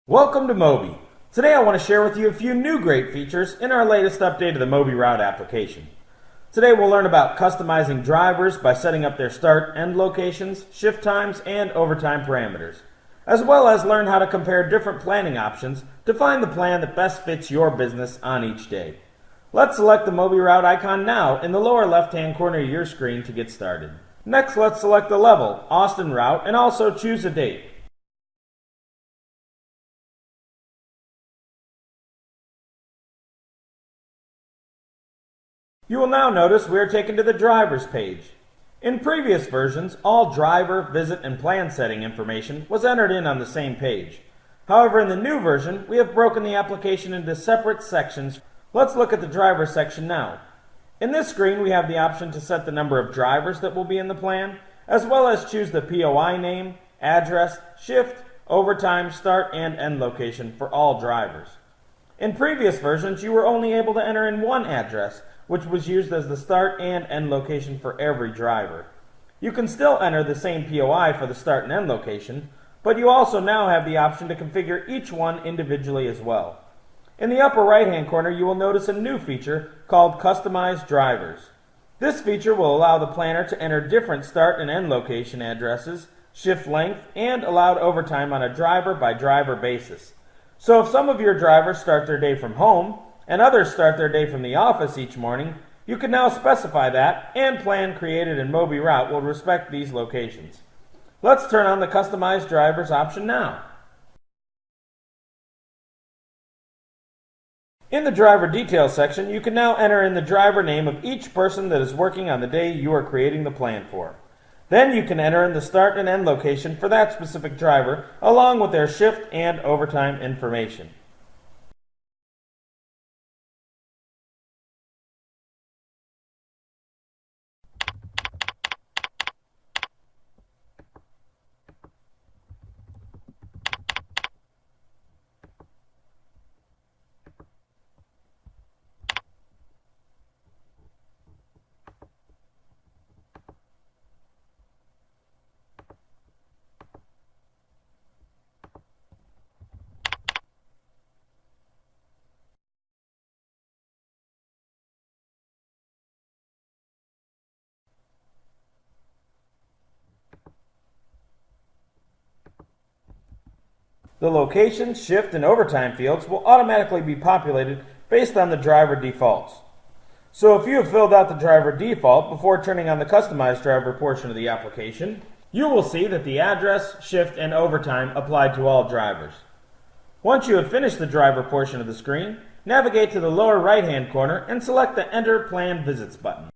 Welcome to Mobi. Today I want to share with you a few new great features in our latest update of the mobi.Route application. Today we'll learn about customizing drivers by setting up their start-end locations, shift times, and overtime parameters, as well as learn how to compare different planning options to find the plan that best fits your business on each day. Let's select the mobi.Route icon now in the lower left-hand corner of your screen to get started. Next, let's select the level, Austin Route, and also choose a date. You will now notice we are taken to the Drivers page. In previous versions, all driver, visit, and plan setting information was entered in on the same page. However, in the new version, we have broken the application into separate sections. Let's look at the driver section now. In this screen, we have the option to set the number of drivers that will be in the plan, as well as choose the POI name, address, shift, overtime, start, and end location for all drivers. In previous versions, you were only able to enter in one address, which was used as the start and end location for every driver. You can still enter the same POI for the start and end location, but you also now have the option to configure each one individually as well. In the upper right-hand corner, you will notice a new feature called Customize Drivers. This feature will allow the planner to enter different start and end location addresses, shift length, and allowed overtime on a driver-by-driver basis. So if some of your drivers start their day from home, and others start their day from the office each morning, you can now specify that, and plan created in mobi.Route will respect these locations. Let's turn on the Customize Drivers option now. In the driver details section, you can now enter in the driver name of each person that is working on the day you are creating the plan for. Then you can enter in the start and end location for that specific driver, along with their shift and overtime information. The location, shift, and overtime fields will automatically be populated based on the driver defaults. So if you have filled out the driver default before turning on the customized driver portion of the application, you will see that the address, shift, and overtime apply to all drivers. Once you have finished the driver portion of the screen, navigate to the lower right-hand corner and select the Enter Plan Visits button.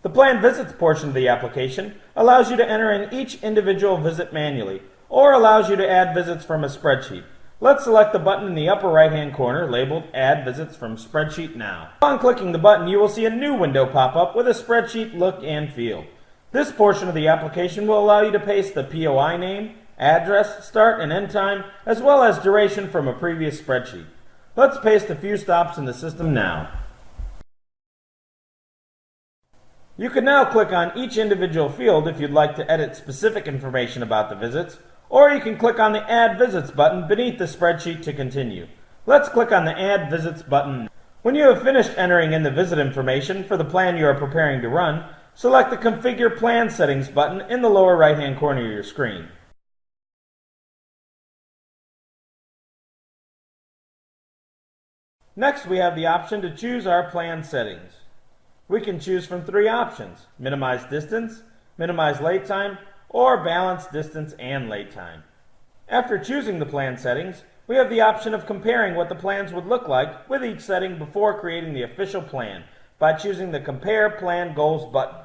The Plan Visits portion of the application allows you to enter in each individual visit manually, or allows you to add visits from a spreadsheet. Let's select the button in the upper right-hand corner labeled Add Visits from Spreadsheet Now. Upon clicking the button, you will see a new window pop up with a spreadsheet look and feel. This portion of the application will allow you to paste the POI name, address, start and end time, as well as duration from a previous spreadsheet. Let's paste a few stops in the system now. You can now click on each individual field if you'd like to edit specific information about the visits, or you can click on the Add Visits button beneath the spreadsheet to continue. Let's click on the Add Visits button. When you have finished entering in the visit information for the plan you are preparing to run, select the Configure Plan Settings button in the lower right-hand corner of your screen. Next, we have the option to choose our plan settings. We can choose from three options: minimize distance, minimize late time, or balance distance and late time. After choosing the plan settings, we have the option of comparing what the plans would look like with each setting before creating the official plan by choosing the Compare Plan Goals button.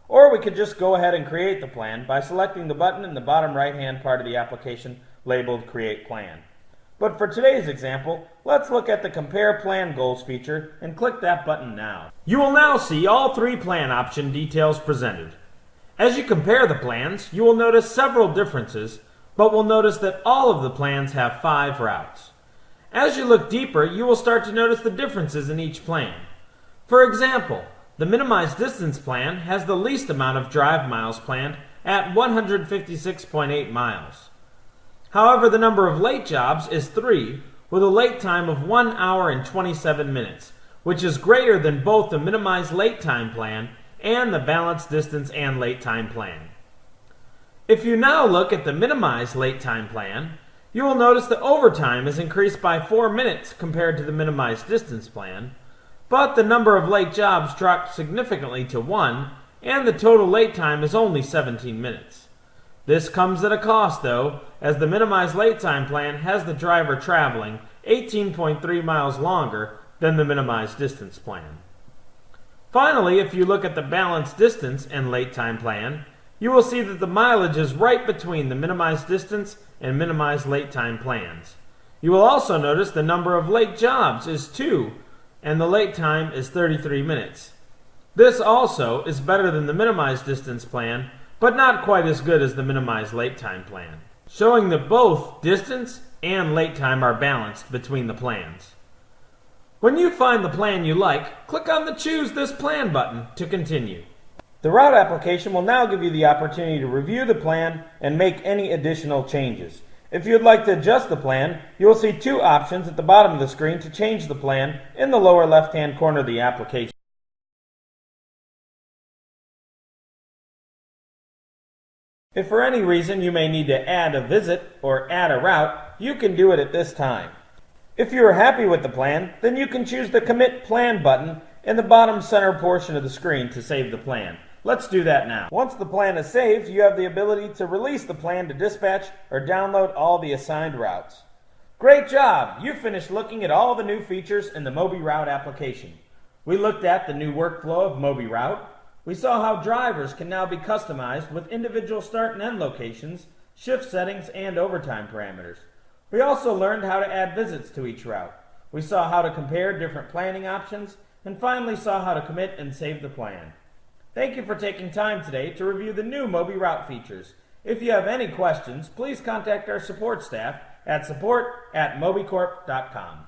Or we could just go ahead and create the plan by selecting the button in the bottom right-hand part of the application labeled Create Plan. But for today's example, let's look at the Compare Plan Goals feature and click that button now. You will now see all three plan option details presented. As you compare the plans, you will notice several differences, but will notice that all of the plans have 5 routes. As you look deeper, you will start to notice the differences in each plan. For example, the Minimize Distance plan has the least amount of drive miles planned at 156.8 miles. However, the number of late jobs is 3, with a late time of 1 hour and 27 minutes, which is greater than both the minimized late time plan and the balanced distance and late time plan. If you now look at the minimized late time plan, you will notice that overtime is increased by 4 minutes compared to the minimized distance plan, but the number of late jobs dropped significantly to 1, and the total late time is only 17 minutes. This comes at a cost, though, as the minimized late time plan has the driver traveling 18.3 miles longer than the minimized distance plan. Finally, if you look at the balanced distance and late time plan, you will see that the mileage is right between the minimized distance and minimized late time plans. You will also notice the number of late jobs is 2, and the late time is 33 minutes. This also is better than the minimized distance plan, but not quite as good as the minimized late time plan, showing that both distance and late time are balanced between the plans. When you find the plan you like, click on the Choose This Plan button to continue. The route application will now give you the opportunity to review the plan and make any additional changes. If you would like to adjust the plan, you will see 2 options at the bottom of the screen to change the plan in the lower left-hand corner of the application. If for any reason you may need to add a visit or add a route, you can do it at this time. If you are happy with the plan, then you can choose the Commit Plan button in the bottom center portion of the screen to save the plan. Let's do that now. Once the plan is saved, you have the ability to release the plan to dispatch or download all the assigned routes. Great job! You finished looking at all the new features in the mobi.Route application. We looked at the new workflow of mobi.Route. We saw how drivers can now be customized with individual start and end locations, shift settings, and overtime parameters. We also learned how to add visits to each route. We saw how to compare different planning options, and finally saw how to commit and save the plan. Thank you for taking time today to review the new mobi.Route features. If you have any questions, please contact our support staff at support@mobicorp.com.